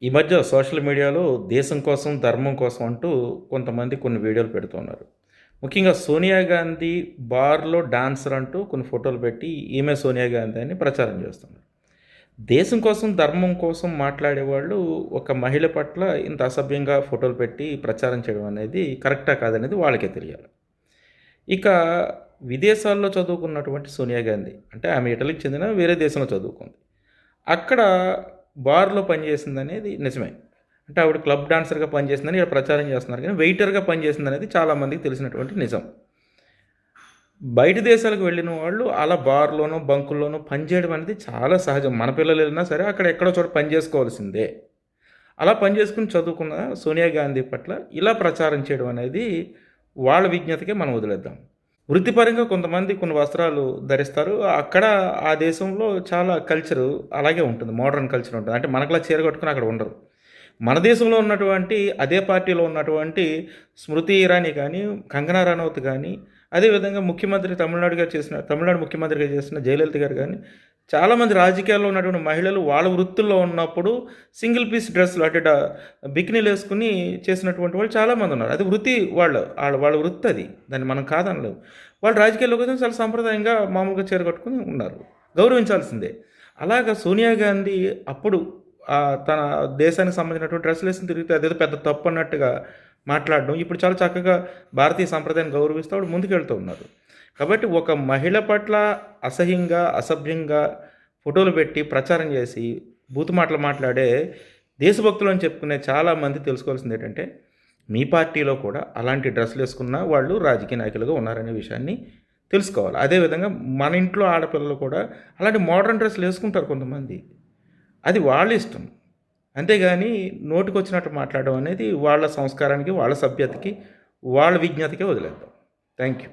ఈ మధ్య సోషల్ మీడియాలో దేశం కోసం, ధర్మం కోసం అంటూ కొంతమంది కొన్ని వీడియోలు పెడుతున్నారు. ముఖ్యంగా సోనియా గాంధీ బార్‌లో డాన్సర్ అంటూ కొన్ని ఫోటోలు పెట్టి, ఈమె సోనియా గాంధీ అని ప్రచారం చేస్తున్నారు. దేశం కోసం, ధర్మం కోసం మాట్లాడేవాళ్ళు ఒక మహిళ పట్ల ఇంత అసభ్యంగా ఫోటోలు పెట్టి ప్రచారం చేయడం అనేది కరెక్టా కాదనేది వాళ్ళకే తెలియాలి. ఇక విదేశాల్లో చదువుకున్నటువంటి సోనియా గాంధీ అంటే ఆమె ఇటలీకి చెందిన వేరే దేశంలో చదువుకుంది. అక్కడ బార్‌లో పనిచేసిందనేది నిజమే. అంటే ఆవిడ క్లబ్ డాన్సర్‌గా పనిచేసిందని ఈడ ప్రచారం చేస్తున్నారు కానీ, వెయిటర్‌గా పనిచేసిందనేది చాలా మందికి తెలిసినటువంటి నిజం. బయట దేశాలకు వెళ్ళిన వాళ్ళు అలా బార్‌లోనో, బంకుల్లోనో పనిచేయడం అనేది చాలా సహజం. మన పిల్లలు వెళ్ళినా సరే అక్కడ ఎక్కడో చోట పని చేసుకోవాల్సిందే. అలా పని చేసుకొని చదువుకున్న సోనియా గాంధీ పట్ల ఇలా ప్రచారం చేయడం అనేది వాళ్ళ విజ్ఞతకే మనం వదిలేద్దాం. వృత్తిపరంగా కొంతమంది కొన్ని వస్త్రాలు ధరిస్తారు. అక్కడ ఆ దేశంలో చాలా కల్చరు అలాగే ఉంటుంది. మోడర్న్ కల్చర్ ఉంటుంది. అంటే మనకులా చీర కట్టుకొని అక్కడ ఉండరు. మన దేశంలో ఉన్నటువంటి అదే పార్టీలో ఉన్నటువంటి స్మృతి ఇరానీ కానీ, కంగనా రనౌత్ కానీ, అదేవిధంగా తమిళనాడు ముఖ్యమంత్రిగా చేసిన జయలలిత గారు కానీ, చాలామంది రాజకీయాల్లో ఉన్నటువంటి మహిళలు వాళ్ళ వృత్తుల్లో ఉన్నప్పుడు సింగిల్ పీస్ డ్రెస్సులు అంటే బికినీలు వేసుకుని చేసినటువంటి వాళ్ళు చాలామంది ఉన్నారు. అది వృత్తి వాళ్ళ వృత్తి అది. దాన్ని మనం కాదనలేము. వాళ్ళు రాజకీయాల్లోకి వస్తే చాలా సాంప్రదాయంగా మామూలుగా చీర కట్టుకొని ఉన్నారు. గౌరవించాల్సిందే. అలాగా సోనియా గాంధీ అప్పుడు తన దేశానికి సంబంధించినటువంటి డ్రెస్సులు వేసుకొని తిరిగితే అదేదో పెద్ద తప్పు అన్నట్టుగా మాట్లాడడం, ఇప్పుడు చాలా చక్కగా భారతీయ సంప్రదాయాన్ని గౌరవిస్తూ ఆవిడ ముందుకెళ్తూ ఉన్నారు. కాబట్టి ఒక మహిళ పట్ల అసహ్యంగా, అసభ్యంగా ఫోటోలు పెట్టి ప్రచారం చేసి బూతు మాటలు మాట్లాడే దేశభక్తులు అని చెప్పుకునే చాలామంది తెలుసుకోవాల్సింది ఏంటంటే, మీ పార్టీలో కూడా అలాంటి డ్రెస్సులు వేసుకున్న వాళ్ళు రాజకీయ నాయకులుగా ఉన్నారనే విషయాన్ని తెలుసుకోవాలి. అదేవిధంగా మన ఇంట్లో ఆడపిల్లలు కూడా అలాంటి మోడర్న్ డ్రెస్సులు వేసుకుంటారు కొంతమంది. అది వాళ్ళ ఇష్టం. అంతేగాని నోటికొచ్చినట్టు మాట్లాడడం అనేది వాళ్ళ సంస్కారానికి, వాళ్ళ సభ్యతకి, వాళ్ళ విజ్ఞతకే వదిలేద్దాం. Thank you.